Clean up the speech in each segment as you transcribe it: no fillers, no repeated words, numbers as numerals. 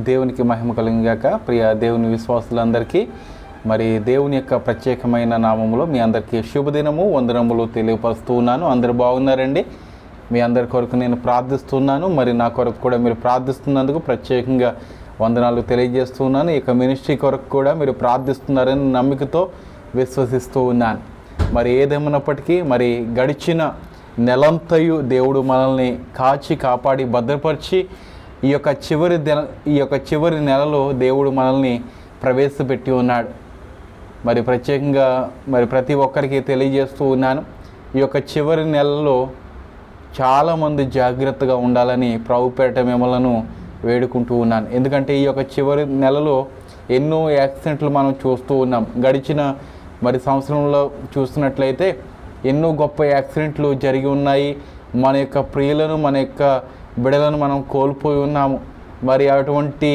దేవునికి మహిమ కలుగుగాక. ప్రియ దేవుని విశ్వాసులందరికీ మరి దేవుని యొక్క ప్రత్యేకమైన నామములో మీ అందరికీ శుభదినము వందనములు తెలియపరుస్తూ ఉన్నాను. అందరూ బాగున్నారండి? మీ అందరి కొరకు నేను ప్రార్థిస్తున్నాను. మరి నా కొరకు కూడా మీరు ప్రార్థిస్తున్నందుకు ప్రత్యేకంగా వందనాలు తెలియజేస్తున్నాను. ఇక మినిస్ట్రీ కొరకు కూడా మీరు ప్రార్థిస్తున్నారని నమ్మికతో విశ్వసిస్తూ ఉన్నాను. మరి ఏదేమైనప్పటికీ మరి గడిచిన నెలంతయు దేవుడు మనల్ని కాపాడి భద్రపరిచి ఈ యొక్క చివరి నెలలో దేవుడు మనల్ని ప్రవేశపెట్టి ఉన్నాడు. మరి ప్రత్యేకంగా మరి ప్రతి ఒక్కరికి తెలియజేస్తూ ఉన్నాను, ఈ యొక్క చివరి నెలలో చాలామంది జాగ్రత్తగా ఉండాలని ప్రభుపేట మిమ్మలను వేడుకుంటూ ఉన్నాను. ఎందుకంటే ఈ యొక్క చివరి నెలలో ఎన్నో యాక్సిడెంట్లు మనం చూస్తూ ఉన్నాం. గడిచిన మరి సంవత్సరంలో చూస్తున్నట్లయితే ఎన్నో గొప్ప యాక్సిడెంట్లు జరిగి ఉన్నాయి. మన యొక్క ప్రియులను మన యొక్క బిడలను మనం కోల్పోయి ఉన్నాము. మరి అటువంటి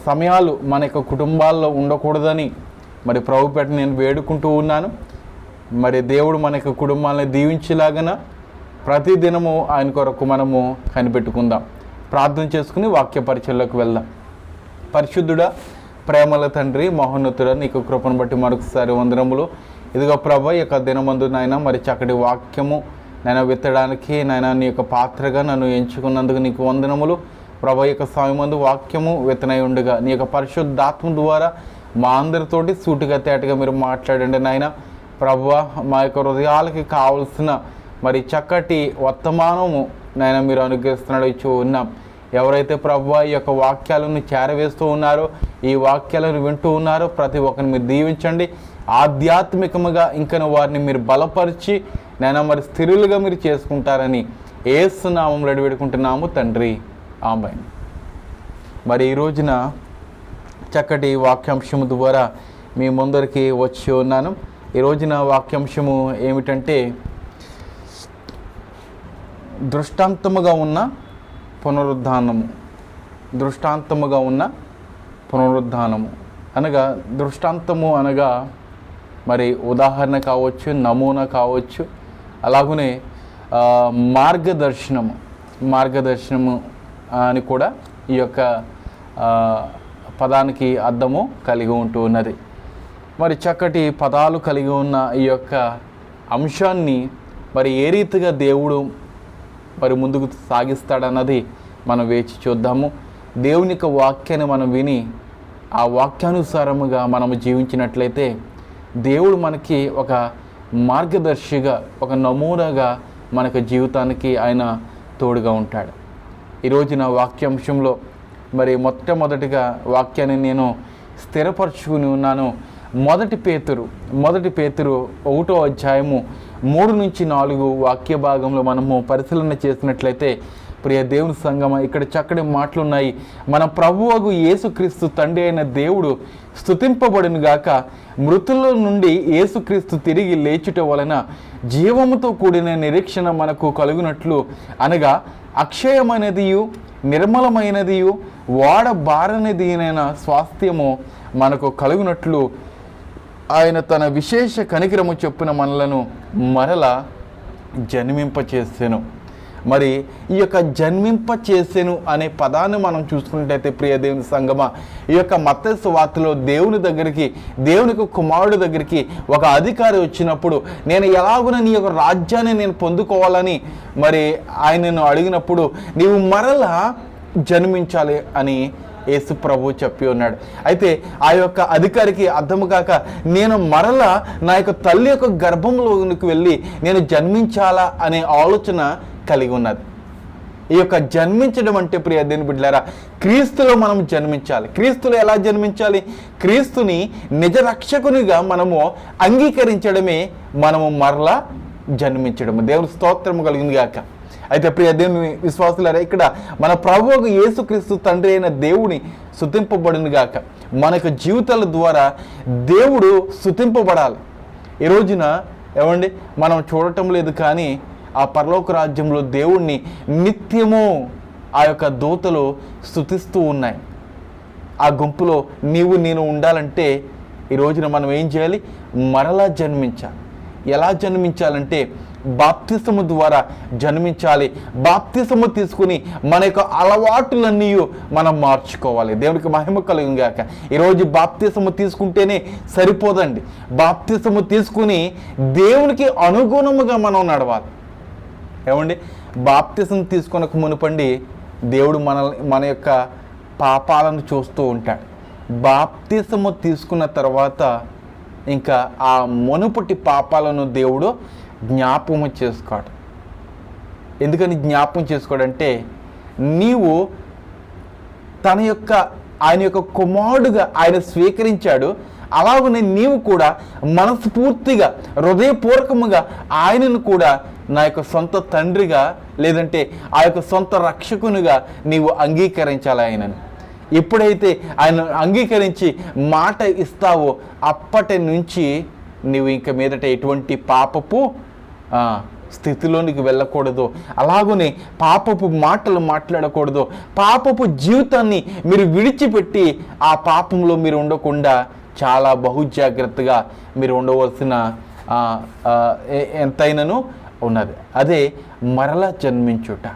సమయాలు మన యొక్క కుటుంబాల్లో ఉండకూడదని మరి ప్రభుపేట నేను వేడుకుంటూ ఉన్నాను. మరి దేవుడు మన యొక్క కుటుంబాలను దీవించేలాగన ప్రతిదినము ఆయన కొరకు మనము కనిపెట్టుకుందాం. ప్రార్థన చేసుకుని వాక్య పరిచయలోకి వెళ్దాం. పరిశుద్ధుడా, ప్రేమల తండ్రి, మహోన్నతుడా, నీకు కృపను బట్టి మరొకసారి వందనములు. ఇదిగో ప్రభా, ఈ యొక్క దినమందు నాయన మరి చక్కటి వాక్యము నేను విత్తడానికి నాయన నీ యొక్క పాత్రగా నన్ను ఎంచుకున్నందుకు నీకు వందనములు. ప్రభా, యొక్క సమయమందు వాక్యము విత్తనై ఉండగా నీ యొక్క పరిశుద్ధాత్మ ద్వారా మా అందరితోటి సూటిగా తేటగా మీరు మాట్లాడండి నాయన. ప్రభువా, మా యొక్క హృదయాలకి కావలసిన మరి చక్కటి వర్తమానము నాయన మీరు అనుగ్రహిస్తున్నాడు ఇచ్చి ఉన్నాం. ఎవరైతే ప్రభువా ఈ యొక్క వాక్యాలను చేరవేస్తూ ఉన్నారో, ఈ వాక్యాలను వింటూ ఉన్నారో ప్రతి ఒక్కరిని మీరు దీవించండి. ఆధ్యాత్మికముగా ఇంకను వారిని మీరు బలపరిచి నేను మరి స్థిరులుగా మీరు చేసుకుంటారని యేసు నామములో వేడుకుంటున్నాము తండ్రి, ఆమేన్. మరి ఈ రోజున చక్కటి వాక్యాంశము ద్వారా మీ ముందరికి వచ్చి ఉన్నాను. ఈ రోజున వాక్యాంశము ఏమిటంటే దృష్టాంతముగా ఉన్న పునరుద్ధానము. దృష్టాంతముగా ఉన్న పునరుద్ధానము అనగా, దృష్టాంతము అనగా మరి ఉదాహరణ కావచ్చు, నమూనా కావచ్చు, అలాగనే మార్గదర్శనము అని కూడా ఈ యొక్క పదానికి అర్థము కలిగి ఉంటూ ఉన్నది. మరి చక్కటి పదాలు కలిగి ఉన్న ఈ యొక్క అంశాన్ని మరి ఏ రీతిగా దేవుడు మరి ముందుకు సాగిస్తాడన్నది మనం వేచి చూద్దాము. దేవుని యొక్క వాక్యాన్ని మనం విని ఆ వాక్యానుసారముగా మనము జీవించినట్లయితే దేవుడు మనకి ఒక మార్గదర్శిగా, ఒక నమూనాగా మనకు జీవితానికి ఆయన తోడుగా ఉంటాడు. ఈరోజు నా వాక్యాంశంలో మరి మొట్టమొదటిగా వాక్యాన్ని నేను స్థిరపరచుకుని ఉన్నాను. మొదటి పేతురు 1వ అధ్యాయము 3-4 వాక్య భాగంలో మనము పరిశీలన చేసినట్లయితే ప్రియ దేవుని సంగమ, ఇక్కడ చక్కటి మాటలున్నాయి. మన ప్రభువగు యేసుక్రీస్తు తండ్రి అయిన దేవుడు స్తుతింపబడును గాక. మృతుల నుండి యేసుక్రీస్తు తిరిగి లేచుట వలన జీవముతో కూడిన నిరీక్షణ మనకు కలుగునట్లు, అనగా అక్షయమైనదియు నిర్మలమైనదియు వాడబారనిదినైన స్వాస్థ్యము మనకు కలుగునట్లు ఆయన తన విశేష కనికరము చొప్పున మనలను మరల జన్మింపచేసెను. మరి ఈ యొక్క జన్మింపచేసెను అనే పదాన్ని మనం చూసుకున్నట్టయితే ప్రియ దేవుని సంగమ, ఈ యొక్క మత్తయి సువార్తలో దేవుని కుమారుడి దగ్గరికి ఒక అధికారి వచ్చినప్పుడు, నేను ఎలాగున నీ యొక్క రాజ్యాన్ని నేను పొందుకోవాలని మరి ఆయనను అడిగినప్పుడు, నీవు మరలా జన్మించాలి అని యేసు ప్రభు చెప్పి ఉన్నాడు. అయితే ఆ యొక్క అధికారికి అర్థము కాక, నేను మరలా నా యొక్క తల్లి యొక్క గర్భంలోనికి వెళ్ళి నేను జన్మించాలా అనే ఆలోచన కలిగి ఉన్నది. ఈ యొక్క జన్మించడం అంటే ప్రియ దేవుని బిడ్డలారా, క్రీస్తులో మనం జన్మించాలి. క్రీస్తులో ఎలా జన్మించాలి? క్రీస్తుని నిజ రక్షకునిగా మనము అంగీకరించడమే మనము మరలా జన్మించడము. దేవుని స్తోత్రము కలిగింది గాక. అయితే ప్రియ దేవుని విశ్వాసులారా, ఇక్కడ మన ప్రభువుకు యేసుక్రీస్తు తండ్రి అయిన దేవుని స్తుతింపబడును గాక. మనకు జీవితాల ద్వారా దేవుడు స్తుతింపబడాలి. ఈ రోజున ఏమండి, మనం చూడటం లేదు, కానీ ఆ పరలోక రాజ్యంలో దేవుణ్ణి నిత్యము ఆ యొక్క దూతలు స్తుతిస్తూ ఉన్నాయి. ఆ గుంపులో నేను ఉండాలంటే ఈ రోజున మనం ఏం చేయాలి? మరలా జన్మించాలి. ఎలా జన్మించాలంటే బాప్తిసము ద్వారా జన్మించాలి. బాప్తిసము తీసుకుని మన యొక్క అలవాటులన్నీ మనం మార్చుకోవాలి. దేవునికి మహిమ కలుగును గాక. ఈరోజు బాప్తిసము తీసుకుంటేనే సరిపోదండి. బాప్తిసము తీసుకుని దేవునికి అనుగుణముగా మనం నడవాలి. ఏమండి, బాప్తిసం తీసుకొనక మునుపండి దేవుడు మన యొక్క పాపాలను చూస్తూ ఉంటాడు. బాప్తిసము తీసుకున్న తర్వాత ఇంకా ఆ మునుపటి పాపాలను దేవుడు జ్ఞాపకం చేసుకోడు. ఎందుకని జ్ఞాపకం చేసుకోడంటే, నీవు ఆయన యొక్క కుమారుడుగా ఆయన స్వీకరించాడు. అలాగనే నీవు కూడా మనస్ఫూర్తిగా హృదయపూర్వకముగా ఆయనను కూడా నా యొక్క సొంత తండ్రిగా లేదంటే ఆ యొక్క సొంత రక్షకునిగా నీవు అంగీకరించాలి. ఆయనను ఎప్పుడైతే ఆయన అంగీకరించి మాట ఇస్తావో అప్పటి నుంచి నీవు ఇంక మీదట ఎటువంటి పాపపు స్థితిలోనికి వెళ్ళకూడదు. అలాగనే పాపపు మాటలు మాట్లాడకూడదు. పాపపు జీవితాన్ని మీరు విడిచిపెట్టి ఆ పాపంలో మీరు ఉండకుండా చాలా బహుజాగ్రత్తగా మీరు ఉండవలసిన ఎంతైనాను ఉన్నది. అదే మరలా జన్మించుట.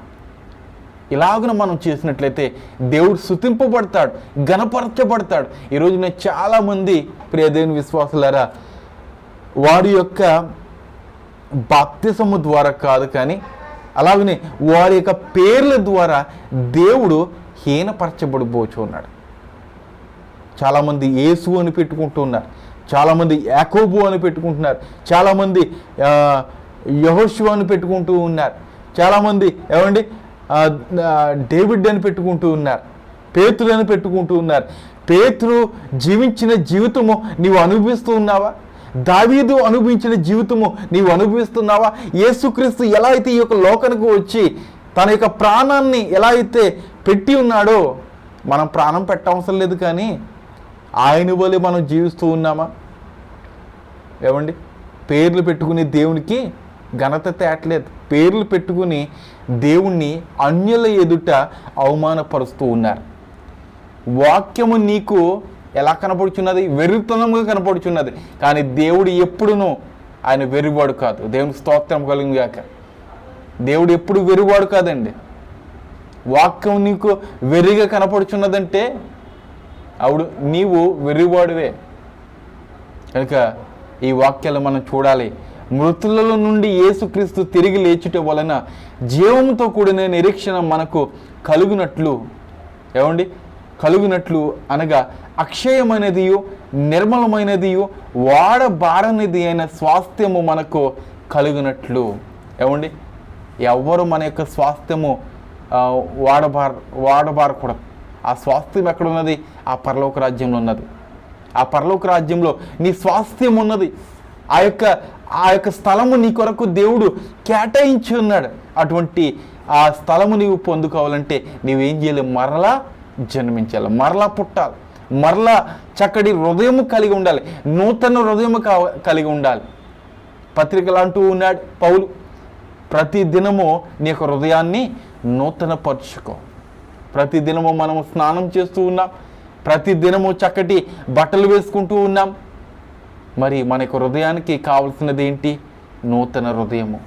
ఇలాగున మనం చేసినట్లయితే దేవుడు స్తుతింపబడతాడు, ఘనపరచబడతాడు. ఈరోజున చాలామంది ప్రియ దేవుని విశ్వాసులారా వారి యొక్క బాప్తిసము ద్వారా కాదు, కానీ అలాగనే వారి యొక్క పేర్ల ద్వారా దేవుడు హీనపరచబడిపోచు ఉన్నాడు. చాలామంది యేసు అని పెట్టుకుంటూ ఉన్నారు, చాలామంది యాకోబు అని పెట్టుకుంటున్నారు, చాలామంది యెహోషువ అని పెట్టుకుంటూ ఉన్నారు, చాలామంది ఏమండి డేవిడ్ అని పెట్టుకుంటూ ఉన్నారు, పేతురు అని పెట్టుకుంటూ ఉన్నారు. పేతురు జీవించిన జీవితము నీవు అనుభవిస్తూ ఉన్నావా? దావీదు అనుభవించిన జీవితము నీవు అనుభవిస్తున్నావా? యేసుక్రీస్తు ఎలా అయితే ఈ యొక్క లోకానికి వచ్చి తన యొక్క ప్రాణాన్ని ఎలా అయితే పెట్టి ఉన్నాడో మనం ప్రాణం పెట్టవసరం లేదు, కానీ ఆయన వలె మనం జీవిస్తూ ఉన్నామా? ఏమండి, పేర్లు పెట్టుకుని దేవునికి ఘనత తేట్లేదు. పేర్లు పెట్టుకుని దేవుణ్ణి అన్యుల ఎదుట అవమానపరుస్తూ ఉన్నారు. వాక్యము నీకు ఎలా కనపడుచున్నది? వెర్రితనంగా కనపడుచున్నది. కానీ దేవుడు ఎప్పుడునూ ఆయన వెర్రివాడు కాదు. దేవునికి స్తోత్రం కలుగును గాక. దేవుడు ఎప్పుడు వెర్రివాడు కాదండి. వాక్యం నీకు వెర్రిగా కనపడుచున్నదంటే అప్పుడు నీవు వెర్రివాడువే. కనుక ఈ వాక్యాలు మనం చూడాలి. మృతులలో నుండి యేసుక్రీస్తు తిరిగి లేచుట వలన జీవంతో కూడిన నిరీక్షణ మనకు కలుగునట్లు, ఏమండి కలుగునట్లు అనగా అక్షయమైనదియు నిర్మలమైనదియు వాడబారనిది అయిన స్వాస్థ్యము మనకు కలుగునట్లు. ఏమండి, ఎవ్వరు మన యొక్క స్వాస్థ్యము వాడబారకూడదు. ఆ స్వాస్థ్యం ఎక్కడున్నది? ఆ పరలోక రాజ్యంలో ఉన్నది. ఆ పరలోక రాజ్యంలో నీ స్వాస్థ్యం ఉన్నది. ఆ యొక్క స్థలము నీ కొరకు దేవుడు కేటాయించి ఉన్నాడు. అటువంటి ఆ స్థలము నీవు పొందుకోవాలంటే నీవేం చేయాలి? మరలా జన్మించాలి, మరలా పుట్టాలి, మరలా చక్కటి హృదయము కలిగి ఉండాలి, నూతన హృదయము కలిగి ఉండాలి. పత్రికలు అంటూ ఉన్నాడు పౌలు, ప్రతి దినము నీ యొక్క హృదయాన్ని నూతన పరుచుకో. ప్రతి దినము మనము స్నానం చేస్తూ ఉన్నాం, ప్రతి దినము చక్కటి బట్టలు వేసుకుంటూ ఉన్నాం. మరి మన యొక్క హృదయానికి కావలసినది ఏంటి? నూతన హృదయము,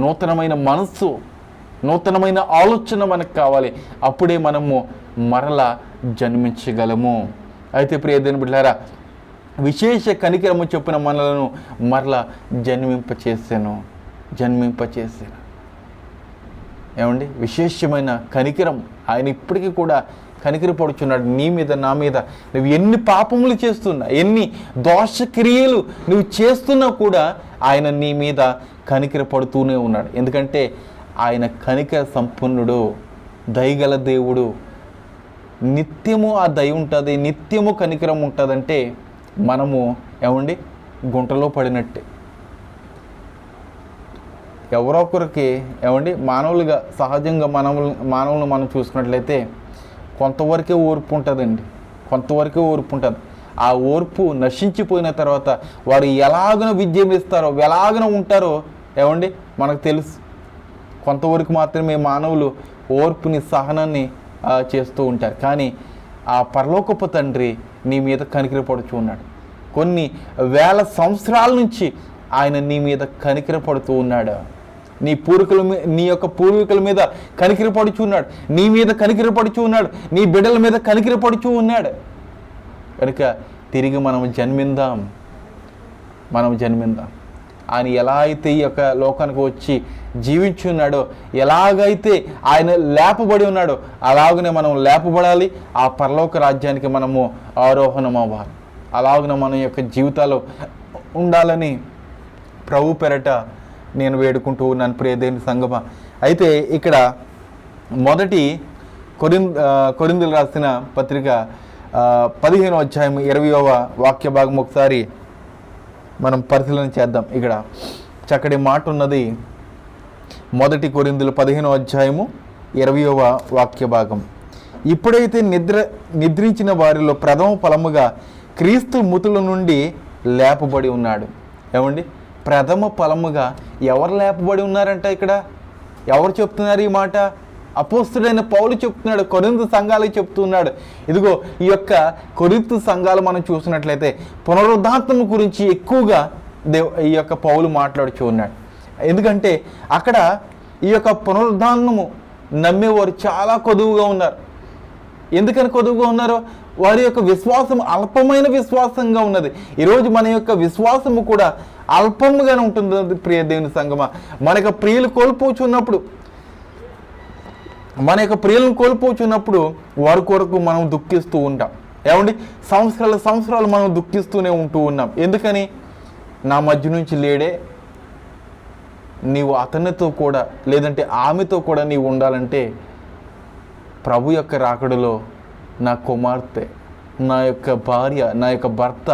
నూతనమైన మనస్సు, నూతనమైన ఆలోచన మనకు కావాలి. అప్పుడే మనము మరలా జన్మించగలము. అయితే ప్రియ దేవుని బిడ్డలారా, విశేష కనికరము చొప్పున మనలను మరలా జన్మింపచేసాను. ఏమండి, విశేషమైన కనికరం. ఆయన ఇప్పటికీ కూడా కనికరపడుచున్నాడు నీ మీద, నా మీద. నువ్వు ఎన్ని పాపములు చేస్తున్నా, ఎన్ని దోషక్రియలు నువ్వు చేస్తున్నా కూడా ఆయన నీ మీద కనికరపడుతూనే ఉన్నాడు. ఎందుకంటే ఆయన కనికర సంపన్నుడు, దయగల దేవుడు. నిత్యము ఆ దయ ఉంటుంది, నిత్యము కనికరం ఉంటుందంటే మనము ఏమండి గుంటలో పడినట్టే. ఎవరో ఒకరికి ఏమండి మానవులుగా సహజంగా మానవులను మనం చూసుకున్నట్లయితే కొంతవరకే ఓర్పు ఉంటుందండి, కొంతవరకే ఓర్పు ఉంటుంది. ఆ ఓర్పు నశించిపోయిన తర్వాత వారు ఎలాగన విజయం ఇస్తారో, ఎలాగన ఉంటారో ఏమండి మనకు తెలుసు. కొంతవరకు మాత్రమే మానవులు ఓర్పుని, సహనాన్ని చేస్తూ ఉంటారు. కానీ ఆ పరలోకపు తండ్రి నీ మీద కనికరపడుచు ఉన్నాడు. కొన్ని వేల సంవత్సరాల నుంచి ఆయన నీ మీద కనికరపడుతూ ఉన్నాడు. నీ యొక్క పూర్వీకుల మీద కనికిరపడుచు ఉన్నాడు, నీ మీద కనికిరపడుచు ఉన్నాడు, నీ బిడ్డల మీద కనికిరపడుచు ఉన్నాడు. కనుక తిరిగి మనం జన్మిందాం. ఆయన ఎలా అయితే ఈ యొక్క లోకానికి వచ్చి జీవించి ఉన్నాడో, ఎలాగైతే ఆయన లేపబడి ఉన్నాడో అలాగనే మనం లేపబడాలి. ఆ పరలోక రాజ్యానికి మనము ఆరోహణం అవ్వాలి. అలాగనే మన యొక్క జీవితాలు ఉండాలని ప్రభు పెరట నేను వేడుకుంటూ ఉన్నాను ప్రియ దేవుని సంగమా. అయితే ఇక్కడ మొదటి కొరింథీయులకు రాసిన పత్రిక 15వ అధ్యాయం 20వ వాక్య భాగం ఒకసారి మనం పరిశీలన చేద్దాం. ఇక్కడ చక్కటి మాట ఉన్నది. మొదటి కొరింథీయులు 15వ అధ్యాయము 20వ వాక్య భాగం. ఇప్పుడైతే నిద్రించిన వారిలో ప్రథమ ఫలముగా క్రీస్తు మృతుల నుండి లేపబడి ఉన్నాడు. ఏమండి, ప్రథమ ఫలముగా ఎవరు లేపబడి ఉన్నారంట? ఇక్కడ ఎవరు చెప్తున్నారు ఈ మాట? అపోస్తుడైన పౌలు చెప్తున్నాడు, కొరింథు సంఘాలకు చెప్తున్నాడు. ఇదిగో ఈ యొక్క కొరింథు సంఘాలు మనం చూసినట్లయితే పునరుద్ధానం గురించి ఎక్కువగా ఈ యొక్క పౌలు మాట్లాడుచూ ఉన్నాడు. ఎందుకంటే అక్కడ ఈ యొక్క పునరుద్ధానము నమ్మేవారు చాలా కొదువుగా ఉన్నారు. ఎందుకని కొదువుగా ఉన్నారో, వారి యొక్క విశ్వాసం అల్పమైన విశ్వాసంగా ఉన్నది. ఈరోజు మన యొక్క విశ్వాసము కూడా అల్పముగానే ఉంటుంది ప్రియ దేవుని సంగమా. మన యొక్క ప్రియులు కోల్పోచున్నప్పుడు వారి కొరకు మనం దుఃఖిస్తూ ఉంటాం. ఏమండి, సంవత్సరాలు మనం దుఃఖిస్తూనే ఉంటూ ఉన్నాం. ఎందుకని? నా మధ్య నుంచి లేడే, నీవు అతనితో కూడా లేదంటే ఆమెతో కూడా నీవు ఉండాలంటే ప్రభు యొక్క రాకడలో నా కుమార్తె, నా యొక్క భార్య, నా యొక్క భర్త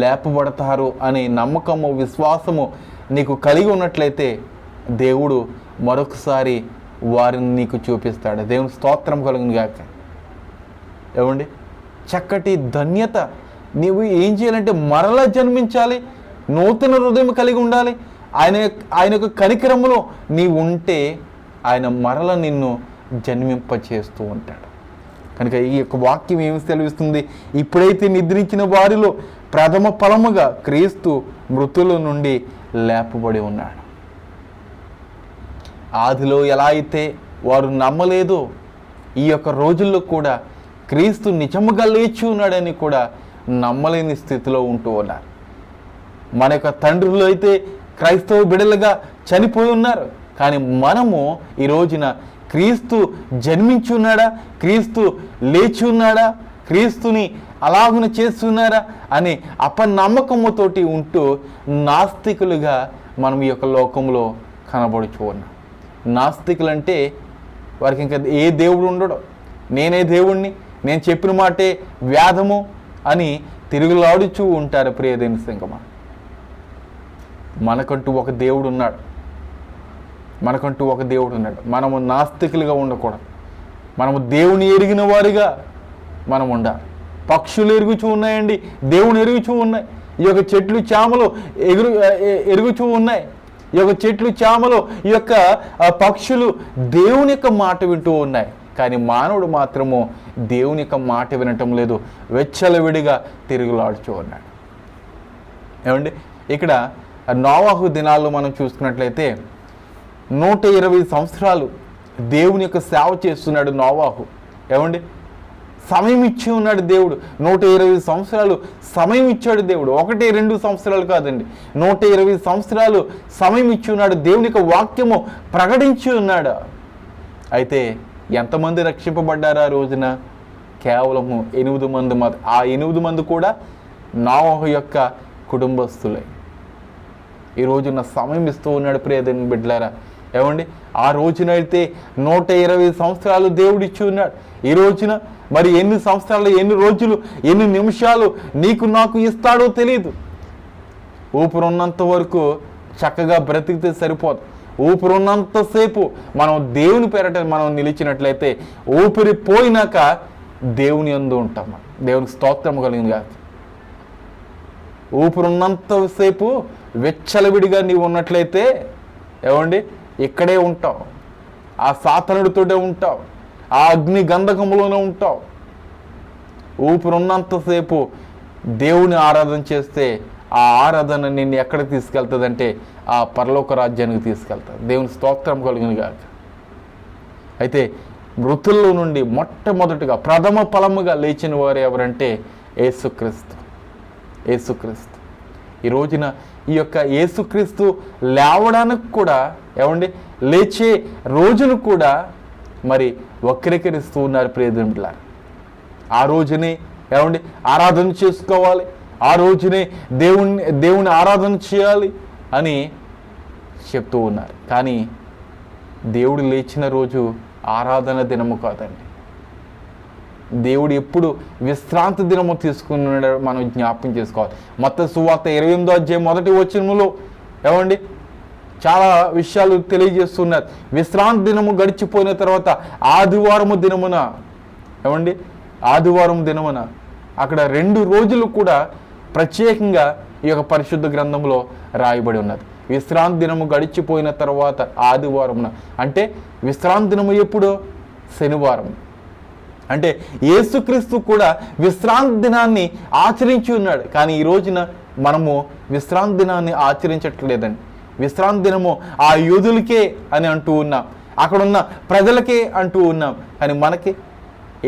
లేపబడతారు అనే నమ్మకము, విశ్వాసము నీకు కలిగి ఉన్నట్లయితే దేవుడు మరొకసారి వారిని నీకు చూపిస్తాడు. దేవుని స్తోత్రం కలుగును గాక. ఏమండి, చక్కటి ధన్యత. నీవు ఏం చేయాలంటే మరలా జన్మించాలి, నూతన హృదయం కలిగి ఉండాలి. ఆయన యొక్క కనికరములో నీవు ఉంటే ఆయన మరల నిన్ను జన్మింపచేస్తూ ఉంటాడు. కనుక ఈ యొక్క వాక్యం ఏమి సెలవిస్తుంది? ఇప్పుడైతే నిద్రించిన వారిలో ప్రథమ ఫలముగా క్రీస్తు మృతుల నుండి లేపబడి ఉన్నాడు. ఆదిలో ఎలా అయితే వారు నమ్మలేదో, ఈ యొక్క రోజుల్లో కూడా క్రీస్తు నిజముగా లేచి ఉన్నాడని కూడా నమ్మలేని స్థితిలో ఉంటూ ఉన్నారు. మన యొక్క తండ్రులు అయితే క్రైస్తవ బిడ్డలుగా చనిపోయి ఉన్నారు. కానీ మనము ఈ రోజున క్రీస్తు జన్మించి ఉన్నాడా, క్రీస్తు లేచి ఉన్నాడా, క్రీస్తుని అలాగున చేస్తున్నారా అని అపనమ్మకముతోటి ఉంటూ నాస్తికులుగా మనం ఈ యొక్క లోకంలో కనబడుచు ఉన్నాం. నాస్తికులు అంటే వారికి ఇంకా ఏ దేవుడు ఉండడు, నేనే దేవుణ్ణి, నేను చెప్పిన మాటే వేదము అని తిరుగులాడుచూ ఉంటారు. ప్రియదేని సంగమా, మనకంటూ ఒక దేవుడు ఉన్నాడు. మనము నాస్తికులుగా ఉండకూడదు. మనము దేవుని ఎరిగిన వారిగా మనం ఉండాలి. పక్షులు ఎరుగుచూ ఉన్నాయండి, దేవుని ఎరుగుచూ ఉన్నాయి. ఈ యొక్క చెట్లు చామలు ఎరుగుచూ ఉన్నాయి. ఈ యొక్క చెట్లు చామలు, ఈ యొక్క పక్షులు దేవుని యొక్క మాట వింటూ ఉన్నాయి. కానీ మానవుడు మాత్రము దేవుని యొక్క మాట వినటం లేదు, వెచ్చలవిడిగా తిరుగులాడుచూ ఉన్నాడు. ఏమండి, ఇక్కడ నోవాహు దినాల్లో మనం చూసుకున్నట్లయితే 120 సంవత్సరాలు దేవుని యొక్క సేవ చేస్తున్నాడు నోవాహు. ఏమండి, సమయం ఇచ్చి ఉన్నాడు దేవుడు. 120 సంవత్సరాలు సమయం ఇచ్చాడు దేవుడు. 1-2 సంవత్సరాలు కాదండి, 120 సంవత్సరాలు సమయం ఇచ్చి ఉన్నాడు. దేవుని యొక్క వాక్యము ప్రకటించి ఉన్నాడు. అయితే ఎంతమంది రక్షింపబడ్డారు ఆ రోజున? కేవలము 8 మంది మాత్రం. ఆ 8 మంది కూడా నోవాహు యొక్క కుటుంబస్తులే. ఈ రోజున సమయం ఇస్తూ ఉన్నాడు ప్రియదేవుని బిడ్డలారా. ఏమండి, ఆ రోజునైతే 120 సంవత్సరాలు దేవుడిచ్చి ఉన్నాడు. ఈ రోజున మరి ఎన్ని సంవత్సరాలు, ఎన్ని రోజులు, ఎన్ని నిమిషాలు నీకు నాకు ఇస్తాడో తెలియదు. ఊపిరున్నంత వరకు చక్కగా బ్రతికితే సరిపోదు. ఊపిరున్నంతసేపు మనం దేవుని పేరట మనం నిలిచినట్లయితే ఊపిరి పోయినాక దేవుని యందు ఉంటాం. దేవునికి స్తోత్రం కలిగింది కాదు. ఊపిరున్నంతసేపు వెచ్చలవిడిగా నీవు ఉన్నట్లయితే ఏమండి ఇక్కడే ఉంటావు, ఆ సాతనుడితోనే ఉంటావు, ఆ అగ్ని గంధకంలోనే ఉంటావు. ఊపిరున్నంతసేపు దేవుని ఆరాధన చేస్తే ఆ ఆరాధన నిన్ను ఎక్కడికి తీసుకెళ్తుందంటే ఆ పరలోక రాజ్యానికి తీసుకెళ్తుంది. దేవుని స్తోత్రం కలిగిన గాక. అయితే మృతుల్లో నుండి మొట్టమొదటిగా ప్రథమ ఫలముగా లేచిన వారు ఎవరంటే యేసుక్రీస్తు. యేసుక్రీస్తు ఈ రోజున ఈ యొక్క యేసుక్రీస్తు లేవడానికి కూడా ఏమండి లేచే రోజును కూడా మరి వక్రీకరిస్తూ ఉన్నారు ప్రియదేవులారా. ఆ రోజునే ఏమండి ఆరాధన చేసుకోవాలి, ఆ రోజునే దేవుని ఆరాధన చేయాలి అని చెప్తూ ఉన్నారు. కానీ దేవుడు లేచిన రోజు ఆరాధన దినము కాదండి. దేవుడు ఎప్పుడు విశ్రాంతి దినము తీసుకున్నాడో మనం జ్ఞాపకం చేసుకోవాలి. మత్తయి సువార్త 28వ అధ్యాయం 1వ వచనములో ఏమండి చాలా విషయాలు తెలియజేస్తున్నారు. విశ్రాంతి దినము గడిచిపోయిన తర్వాత ఆదివారము దినమున ఏమండి ఆదివారం దినమున అక్కడ 2 రోజులు కూడా ప్రత్యేకంగా ఈ యొక్క పరిశుద్ధ గ్రంథంలో రాయబడి ఉన్నది. విశ్రాంతి దినము గడిచిపోయిన తర్వాత ఆదివారమున, అంటే విశ్రాంతి దినము ఎప్పుడు? శనివారం. అంటే యేసుక్రీస్తు కూడా విశ్రాంతి దినాన్ని ఆచరించి ఉన్నాడు. కానీ ఈ రోజున మనము విశ్రాంతి దినాన్ని ఆచరించట్లేదండి. విశ్రాంతి దినము ఆ యూదులకే అని అంటూ ఉన్నాం, అక్కడున్న ప్రజలకే అంటూ ఉన్నాం. కానీ మనకి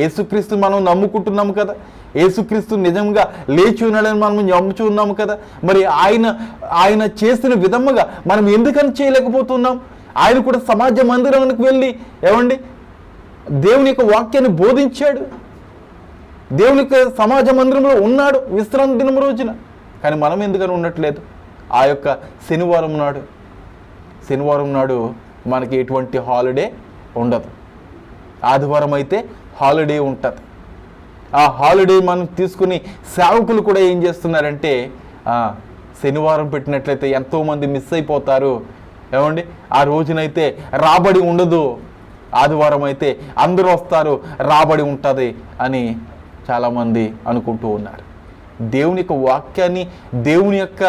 యేసుక్రీస్తు మనం నమ్ముకుంటున్నాము కదా, యేసుక్రీస్తు నిజంగా లేచి ఉన్నాడని మనం నమ్ముచూ ఉన్నాము కదా. మరి ఆయన చేసిన విధముగా మనం ఎందుకని చేయలేకపోతున్నాం? ఆయన కూడా సమాజ మందిరానికి వెళ్ళి ఏమండి దేవుని యొక్క వాక్యాన్ని బోధించాడు, దేవుని యొక్క సమాజ మందిరంలో ఉన్నాడు విశ్రాంతి దినం రోజున. కానీ మనం ఎందుకని ఉండట్లేదు? ఆ యొక్క శనివారం నాడు మనకి ఎటువంటి హాలిడే ఉండదు. ఆదివారం అయితే హాలిడే ఉంటుంది. ఆ హాలిడే మనం తీసుకుని సేవకులు కూడా ఏం చేస్తున్నారంటే శనివారం పెట్టినట్లయితే ఎంతోమంది మిస్ అయిపోతారు ఏమండి. ఆ రోజునైతే రాబడి ఉండదు, ఆదివారం అయితే అందరూ వస్తారు, రాబడి ఉంటుంది అని చాలామంది అనుకుంటూ ఉన్నారు. దేవుని యొక్క వాక్యాన్ని, దేవుని యొక్క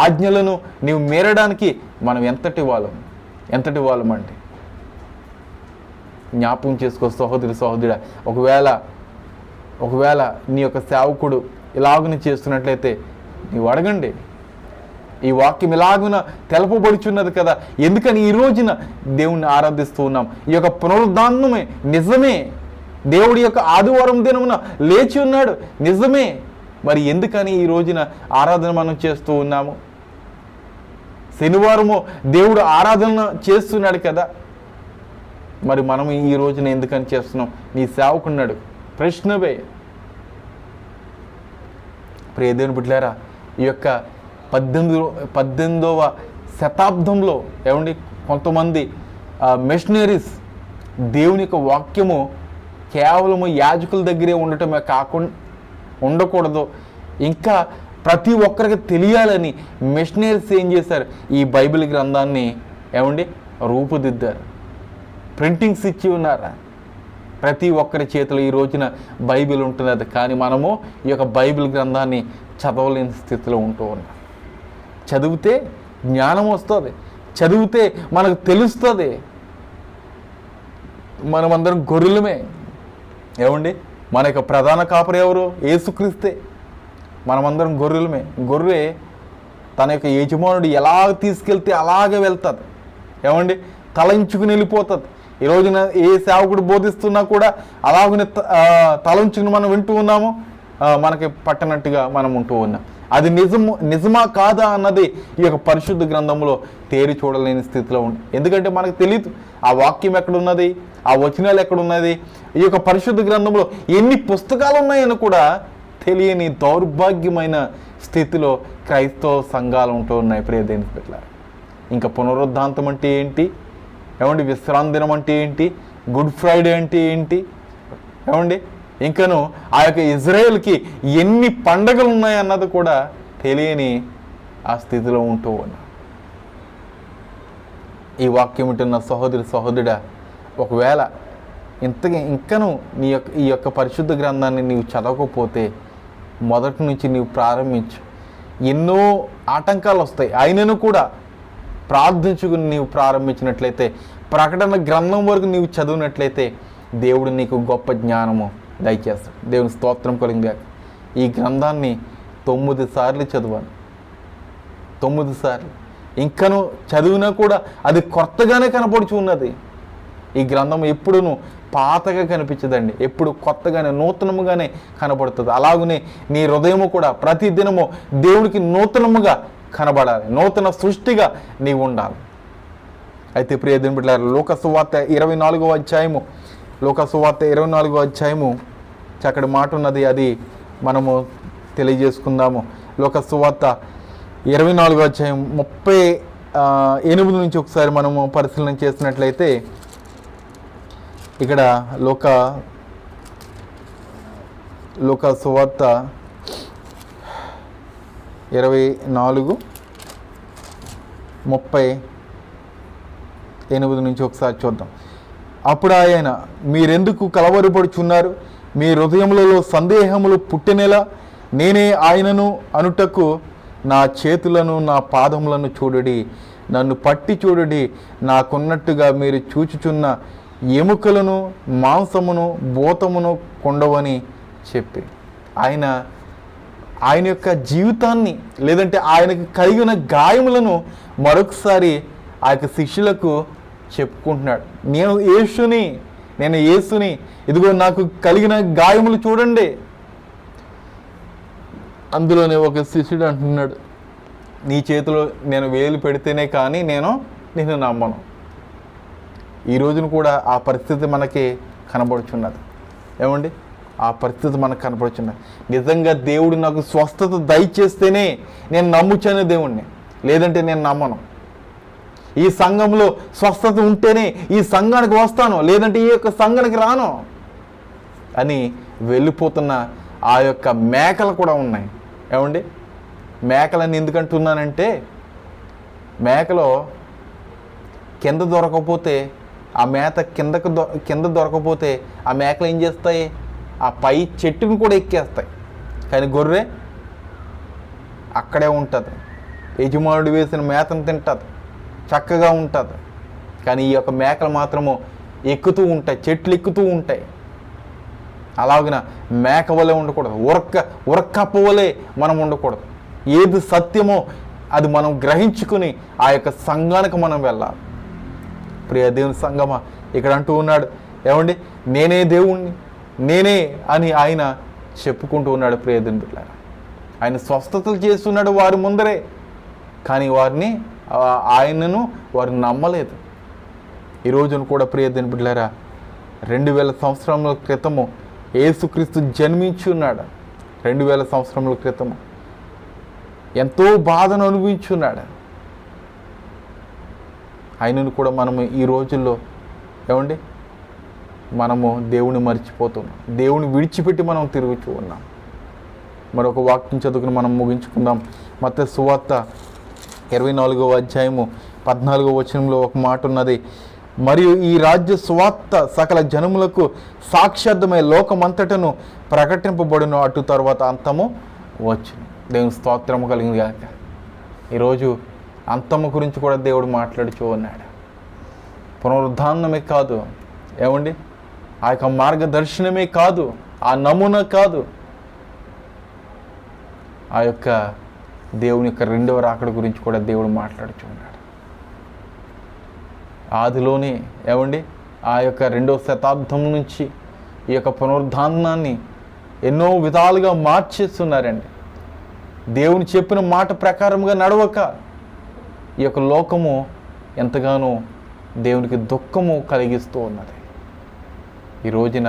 ఆజ్ఞలను నీవు మేరడానికి మనం ఎంతటి వాళ్ళం అండి. జ్ఞాపకం చేసుకో సహోదరుడా, ఒకవేళ నీ యొక్క సేవకుడు ఇలాగున చేస్తున్నట్లయితే నీవు అడగండి, ఈ వాక్యం ఇలాగున తెలపబడుచున్నది కదా, ఎందుకని ఈ రోజున దేవుణ్ణి ఆరాధిస్తూ ఉన్నాం? ఈ యొక్క పునరుద్ధానమే నిజమే, దేవుడి యొక్క ఆదివారం దినమున లేచి ఉన్నాడు నిజమే, మరి ఎందుకని ఈ రోజున ఆరాధన మనం చేస్తూ ఉన్నాము? శనివారము దేవుడు ఆరాధన చేస్తున్నాడు కదా, మరి మనం ఈ రోజున ఎందుకని చేస్తున్నాం? నీ సేవకున్నాడు ప్రశ్నవే. ప్రియ దేవుని బిడ్డలారా, ఈ యొక్క 18వ శతాబ్దంలో ఏమండి కొంతమంది మిషనరీస్ దేవుని యొక్క వాక్యము కేవలము యాజకుల దగ్గరే ఉండటమే కాకుండా ఉండకూడదు, ఇంకా ప్రతి ఒక్కరికి తెలియాలని మిషనరీస్ ఏం చేశారు? ఈ బైబిల్ గ్రంథాన్ని ఏమండి రూపుదిద్దారు, ప్రింటింగ్స్ ఇచ్చి ఉన్నారా? ప్రతి ఒక్కరి చేతిలో ఈ రోజున బైబిల్ ఉంటున్నది. కానీ మనము ఈ యొక్క బైబిల్ గ్రంథాన్ని చదవలేని స్థితిలో ఉంటూ ఉన్నాం. చదివితే జ్ఞానం వస్తుంది, చదివితే మనకు తెలుస్తుంది. మనమందరం గొర్రెలమే ఏమండి. మన యొక్క ప్రధాన కాపరి ఎవరు? యేసుక్రీస్తే. మనమందరం గొర్రెలమే. గొర్రె తన యొక్క యజమానుడు ఎలా తీసుకెళ్తే అలాగే వెళ్తుంది ఏమండి, తలంచుకుని వెళ్ళిపోతుంది. ఈ రోజున ఏ సేవకుడు బోధిస్తున్నా కూడా అలాగనే తలంచుకుని మనం వింటూ ఉన్నాము, మనకి పట్టనట్టుగా మనం ఉంటూ ఉన్నాం. అది నిజమా కాదా అన్నది ఈ యొక్క పరిశుద్ధ గ్రంథంలో తేరి చూడలేని స్థితిలో ఉంది. ఎందుకంటే మనకు తెలియదు ఆ వాక్యం ఎక్కడున్నది, ఆ వచనాలు ఎక్కడున్నది, ఈ యొక్క పరిశుద్ధ గ్రంథంలో ఎన్ని పుస్తకాలు ఉన్నాయని కూడా తెలియని దౌర్భాగ్యమైన స్థితిలో క్రైస్తవ సంఘాలు ఉంటూ ఉన్నాయి. ప్రియ దేవుని బిడ్డలారా, ఇంకా పునరుద్ధాంతం అంటే ఏంటి ఏమండి, విశ్రాంతి దినం అంటే ఏంటి, గుడ్ ఫ్రైడే అంటే ఏంటి ఏమండి, ఇంకను ఆ యొక్క ఇజ్రాయేల్కి ఎన్ని పండగలు ఉన్నాయన్నది కూడా తెలియని ఆ స్థితిలో ఉంటూ ఉన్నా. ఈ వాక్యం ఉంటున్న సహోదరుడా, ఒకవేళ ఇంకను ఈ యొక్క పరిశుద్ధ గ్రంథాన్ని నీవు చదవకపోతే మొదటి నుంచి నీవు ప్రారంభించు. ఎన్నో ఆటంకాలు వస్తాయి, అయినను కూడా ప్రార్థించుకుని నీవు ప్రారంభించినట్లయితే, ప్రకటన గ్రంథం వరకు నీవు చదివినట్లయితే దేవుడు నీకు గొప్ప జ్ఞానము దయచేస్తాడు. దేవుని స్తోత్రం కలిగింది. ఈ గ్రంథాన్ని 9 సార్లు చదవాలి. 9 సార్లు. ఇంకను చదివినా కూడా అది కొత్తగానే కనపడుచు ఉన్నది. ఈ గ్రంథం ఎప్పుడును పాతగా కనిపించదండి, ఎప్పుడు కొత్తగానే నూతనముగానే కనబడుతుంది. అలాగనే నీ హృదయము కూడా ప్రతి దినము దేవునికి నూతనముగా కనబడాలి, నూతన సృష్టిగా నీవు ఉండాలి. అయితే ప్రియ దేవుని బిడ్డలారా, లూకా సువార్త 24వ అధ్యాయము, లూకా సువార్త 24వ అధ్యాయము చక్కటి మాట ఉన్నది, అది మనము తెలియజేసుకుందాము. లూకా సువార్త 24వ అధ్యాయం 38 నుంచి ఒకసారి మనము పరిశీలన చేసినట్లయితే, ఇక్కడ లూకా సువార్త 24:38 నుంచి ఒకసారి చూద్దాం. అప్పుడు ఆయన, మీరెందుకు కలవరపడుచున్నారు? మీ హృదయములలో సందేహములు పుట్టినెలా? నేనే ఆయనను అనుటకు నా చేతులను నా పాదములను చూడుడి, నన్ను పట్టి చూడుడి, నాకున్నట్టుగా మీరు చూచుచున్న ఎముకలను మాంసమును భూతమును కొండవని చెప్పి ఆయన యొక్క జీవితాన్ని, లేదంటే ఆయనకు కలిగిన గాయములను మరొకసారి ఆ యొక్క శిష్యులకు చెప్పుకుంటున్నాడు. నేను యేసుని, ఇదిగో నాకు కలిగిన గాయములు చూడండి. అందులోనే ఒక శిష్యుడు అంటున్నాడు, నీ చేతిలో నేను వేలు పెడితేనే కానీ నేను నమ్మను. ఈ రోజున కూడా ఆ పరిస్థితి మనకి కనబడుచున్నది. ఏమండి, ఆ పరిస్థితి మనకు కనబడుచున్నది. నిజంగా దేవుడు నాకు స్వస్థత దయచేస్తేనే నేను నమ్ముచాను దేవుణ్ణి, లేదంటే నేను నమ్మను. ఈ సంఘంలో స్వస్థత ఉంటేనే ఈ సంఘానికి వస్తాను, లేదంటే ఈ యొక్క సంఘానికి రాను అని వెళ్ళిపోతున్న ఆ యొక్క మేకలు కూడా ఉన్నాయి. ఏమండి, మేకలని ఎందుకంటున్నానంటే, మేకలో కింద దొరకకపోతే ఆ మేత కింద దొరకకపోతే ఆ మేకలు ఏం చేస్తాయి? ఆ పై చెట్టును కూడా ఎక్కేస్తాయి. కానీ గొర్రె అక్కడే ఉంటుంది, యజమానుడు వేసిన మేతను తింటుంది, చక్కగా ఉంటుంది. కానీ ఈ యొక్క మేకలు మాత్రము ఎక్కుతూ ఉంటాయి, చెట్లు ఎక్కుతూ ఉంటాయి. అలాగిన మేక వలె ఉండకూడదు, ఉరక్కప్ప వలె మనం ఉండకూడదు. ఏది సత్యమో అది మనం గ్రహించుకుని ఆ యొక్క సంఘానికి మనం వెళ్ళాలి. ప్రియ దేవుని సంఘమా, ఇక్కడ అంటూ ఉన్నాడు, ఏమండి, నేనే దేవుణ్ణి, నేనే అని ఆయన చెప్పుకుంటూ ఉన్నాడు. ప్రియ దేవుని బిడ్డలారా, ఆయన స్వస్థతలు చేస్తున్నాడు వారి ముందరే, కానీ ఆయనను వారు నమ్మలేదు. ఈ రోజున కూడా ప్రియ దేవుని బిడ్డలారా, 2000 సంవత్సరముల క్రితము యేసుక్రీస్తు జన్మించి ఉన్నాడు. 2000 సంవత్సరముల క్రితము ఎంతో బాధను అనుభవించున్నాడు. ఆయనను కూడా మనము ఈ రోజుల్లో, ఏమండి, మనము దేవుని మర్చిపోతున్నాం, దేవుని విడిచిపెట్టి మనం తిరుగుతూ ఉన్నాం. మరొక వాక్యం చదువుకుని మనం ముగించుకుందాం. మత్తయి సువార్త 24వ అధ్యాయము 14వ వచనంలో ఒక మాట ఉన్నది, మరియు ఈ రాజ్య సువార్త సకల జనములకు సాక్షార్థమై లోకమంతటను ప్రకటింపబడును, అటు తర్వాత అంతము వచ్చును. దేవుని స్తోత్రము కలిగింది కాక. ఈరోజు అంతము గురించి కూడా దేవుడు మాట్లాడుతూ ఉన్నాడు. పునరుద్ధానమే కాదు, ఏమండి, ఆ యొక్క మార్గదర్శనమే కాదు, ఆ నమూనా కాదు, ఆ యొక్క దేవుని యొక్క 2వ రాకడ గురించి కూడా దేవుడు మాట్లాడుతూ ఉన్నాడు. ఆదిలోనే, ఏమండి, ఆ యొక్క 2వ శతాబ్దం నుంచి ఈ యొక్క పునరుద్ధానాన్ని ఎన్నో విధాలుగా మార్చేస్తున్నారండి. దేవుని చెప్పిన మాట ప్రకారంగా నడవక ఈ యొక్క లోకము ఎంతగానో దేవునికి దుఃఖము కలిగిస్తూ ఉన్నది. ఈ రోజున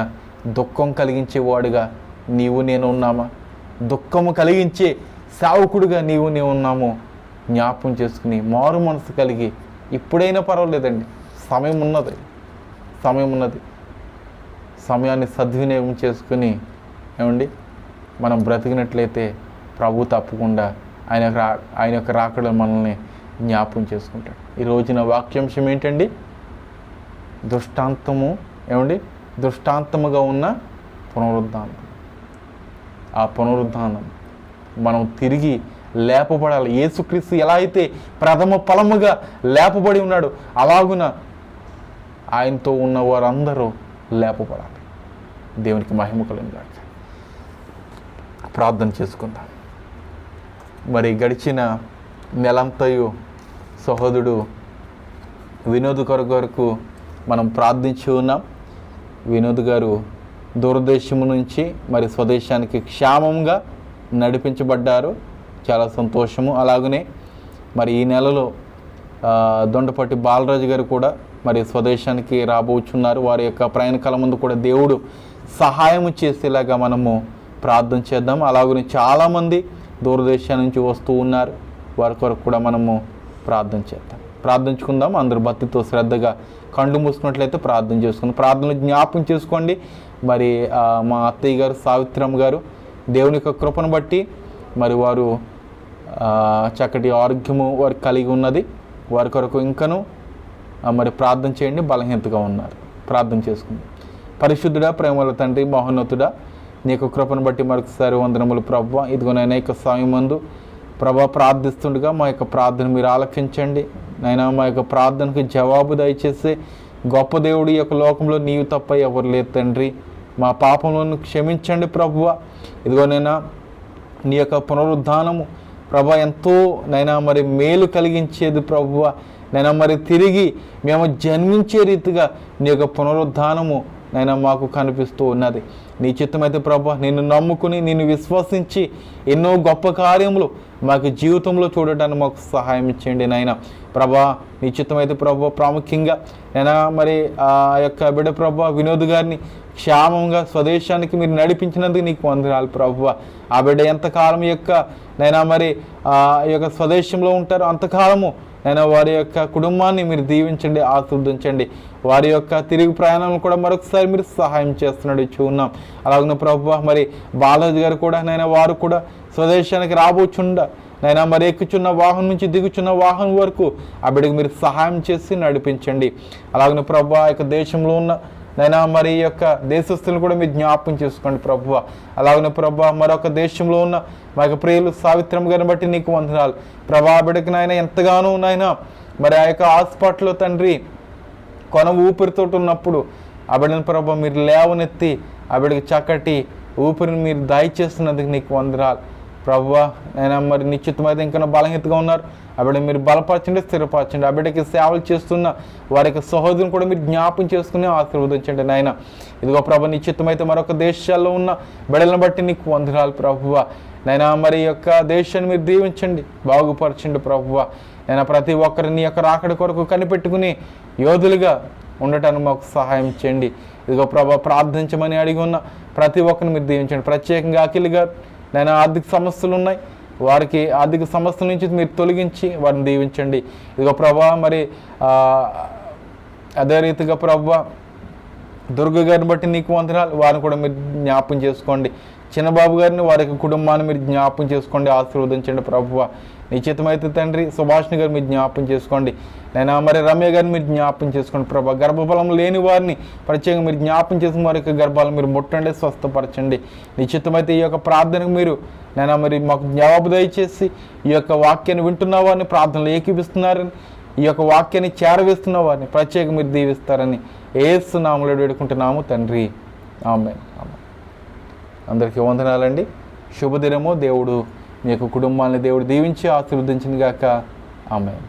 దుఃఖం కలిగించేవాడుగా నీవు నేను ఉన్నామా? దుఃఖము కలిగించే సేవకుడుగా నీవు నేను ఉన్నాము జ్ఞాపం చేసుకుని మారు మనసు కలిగి, ఇప్పుడైనా పర్వాలేదండి, సమయం ఉన్నది, సమయాన్ని సద్వినియోగం చేసుకుని, ఏమండి, మనం బ్రతికినట్లయితే ప్రభు తప్పకుండా ఆయన యొక్క రాకడ మనల్ని జ్ఞాపం చేసుకుంటాడు. ఈ రోజున వాక్యాంశం ఏంటండి? దృష్టాంతముగా ఉన్న పునరుద్ధానం. ఆ పునరుద్ధానం మనం తిరిగి లేపబడాలి. యేసుక్రీస్తు ఎలా అయితే ప్రథమ ఫలముగా లేపబడి ఉన్నాడు, అలాగున ఆయనతో ఉన్న వారందరూ లేపబడాలి. దేవునికి మహిమ కలుగుగాక. ప్రార్థన చేసుకుందాం. మరి గడిచిన నెలంతయు సహోదరుడు వినోద్ కొరకు మనం ప్రార్థించి ఉన్నాం. వినోద్ గారు దూరదేశం నుంచి మరి స్వదేశానికి క్షేమంగా నడిపించబడ్డారు. చాలా సంతోషము. అలాగనే మరి ఈ నెలలో దొండపట్టి బాలరాజు గారు కూడా మరి స్వదేశానికి రాబోచున్నారు. వారి యొక్క ప్రయాణకాల ముందు కూడా దేవుడు సహాయం చేసేలాగా మనము ప్రార్థన చేద్దాం. అలాగనే చాలామంది దూరదేశం నుంచి వస్తూ ఉన్నారు. వారి కొరకు కూడా మనము ప్రార్థన చేద్దాం. ప్రార్థించుకుందాం. అందరూ భక్తితో శ్రద్ధగా కళ్ళు మూసుకున్నట్లయితే ప్రార్థన చేసుకుందాం. ప్రార్థనలు జ్ఞాపకం చేసుకోండి. మరి మా అత్తయ్య గారు సావిత్రమ్మ గారు దేవుని యొక్క కృపను బట్టి మరి వారు చక్కటి ఆరోగ్యము వారికి కలిగి ఉన్నది. వారి కొరకు ఇంకను మరి ప్రార్థన చేయండి. బలహీనతగా ఉన్నారు. ప్రార్థన చేసుకుందాం. పరిశుద్ధుడా, ప్రేమల తండ్రి, మహోన్నతుడా, నీ యొక్క కృపను బట్టి మరొకసారి వందనములు ప్రభువా. ఇదిగో నైనా యొక్క సమయమందు ప్రభా ప్రార్థిస్తుండగా మా యొక్క ప్రార్థన మీరు ఆలకించండి నైనా. మా యొక్క ప్రార్థనకు జవాబు దయచేసే గొప్ప దేవుడు ఈ యొక్క లోకంలో నీవు తప్ప ఎవరు లేదు తండ్రి. మా పాపములను క్షమించండి ప్రభువా. ఇదిగో నైనా నీ యొక్క పునరుద్ధానము ప్రభా ఎంతో నైనా మరి మేలు కలిగించేది ప్రభువా. నైనా మరి తిరిగి మేము జన్మించే రీతిగా నీ యొక్క పునరుద్ధానము నైనా మాకు కనిపిస్తూ ఉన్నది. నీ చిత్తమైతే ప్రభా నిన్ను నమ్ముకుని నిన్ను విశ్వసించి ఎన్నో గొప్ప కార్యములు మాకు జీవితంలో చూడటానికి మాకు సహాయం ఇచ్చేయండి నాయన. ప్రభా నీ చిత్తమైతే ప్రభా ప్రాముఖ్యంగా నైనా మరి ఆ యొక్క బిడ్డ ప్రభా వినోద్ గారిని క్షేమంగా స్వదేశానికి మీరు నడిపించినందుకు నీకు వందనాలు ప్రభువా. ఆ బిడ్డ ఎంతకాలం యొక్క నైనా మరి ఆ యొక్క స్వదేశంలో ఉంటారో అంతకాలము నైనా వారి యొక్క కుటుంబాన్ని మీరు దీవించండి, ఆశీర్వదించండి. వారి యొక్క తిరిగి ప్రయాణం కూడా మరొకసారి మీరు సహాయం చేస్తున్నాడు చూన్నాం. అలాగే ప్రభువా మరి బాలాజీ గారు కూడా నైనా వారు కూడా స్వదేశానికి రాబోచుండ నైనా మరి ఎక్కుచున్న వాహనం నుంచి దిగుచున్న వాహనం వరకు ఆ బిడ్డకు మీరు సహాయం చేసి నడిపించండి. అలాగే ప్రభువా యొక్క దేశంలో ఉన్న నైనా మరి ఈ యొక్క దేశస్తులను కూడా మీరు జ్ఞాపకం చేసుకోండి ప్రభువా. అలాగే ప్రభా మరొక దేశంలో ఉన్న మా యొక్క ప్రియులు సావిత్రమ్మ గారిని బట్టి నీకు వందనాలు ప్రభా. బిడ్డకి నాయన ఎంతగానో నాయన మరి ఆ యొక్క హాస్పిటల్లో తండ్రి కొన ఊపిరితో ఉన్నప్పుడు ఆ బిడ్డను ప్రభా మీరు లేవనెత్తి ఆ బిడ్డకి చక్కటి ఊపిరిని మీరు దయచేస్తున్నందుకు నీకు వందనాలు ప్రభువా. నైనా మరి నిశ్చితమైతే ఇంకా బలహీనతగా ఉన్నారు. ఆ బిడ్డ మీరు బలపరచండి, స్థిరపరచండి. ఆ బిడ్డకి సేవలు చేస్తున్న వారి యొక్క సహోదరుని కూడా మీరు జ్ఞాపం చేసుకుని ఆశీర్వదించండి నాయన. ఇదిగో ప్రభు నిశ్చితమైతే మరొక దేశాల్లో ఉన్న బిడ్డలను బట్టి నీకు వందనాలు ప్రభువా. నైనా మరి యొక్క దేశాన్ని మీరు దీవించండి, బాగుపరచండి ప్రభువా. నైనా ప్రతి ఒక్కరిని యొక్క రాకడ కొరకు కనిపెట్టుకుని యోధులుగా ఉండటానికి మాకు సహాయం చేయండి. ఇదిగో ప్రభా ప్రార్థించమని అడిగి ఉన్న ప్రతి ఒక్కరిని మీరు దీవించండి. ప్రత్యేకంగా అఖిల్ గారు నైనా ఆర్థిక సమస్యలు ఉన్నాయి, వారికి ఆర్థిక సమస్యల నుంచి మీరు తొలగించి వారిని దీవించండి. ఇదిగో ప్రభా మరి అదే రీతిగా ప్రభా దుర్గ గారిని బట్టి నీకు వందనాలు. వారిని కూడా మీరు జ్ఞాపకం చేసుకోండి. చిన్నబాబు గారిని వారి యొక్క కుటుంబాన్ని మీరు జ్ఞాపకం చేసుకోండి, ఆశీర్వదించండి ప్రభువా. నిశ్చితమైతే తండ్రి సుభాష్ని గారు మీరు జ్ఞాపకం చేసుకోండి. నైనా మరి రమ్య గారిని మీరు జ్ఞాపకం చేసుకోండి ప్రభా. గర్భఫలం లేని వారిని ప్రత్యేకంగా మీరు జ్ఞాపకం చేసుకుని వారి యొక్క గర్భాలను మీరు ముట్టండి, స్వస్థపరచండి. నిశ్చితమైతే ఈ యొక్క ప్రార్థనకు మీరు నైనా మరి మాకు జవాబు దయచేసి ఈ యొక్క వాక్యాన్ని వింటున్న వారిని ప్రార్థనలు ఏకీపిస్తున్నారని ఈ యొక్క వాక్యాన్ని చేరవేస్తున్న వారిని ప్రత్యేకంగా మీరు దీవిస్తారని యేసు నామములో వేడుకుంటున్నాము తండ్రి. ఆమేన్. అందరికీ వందనాలండి. శుభదినము. దేవుడు మీ యొక్క కుటుంబాన్ని దేవుడు దీవించి ఆశీర్వదించిన గాక. ఆమేన్.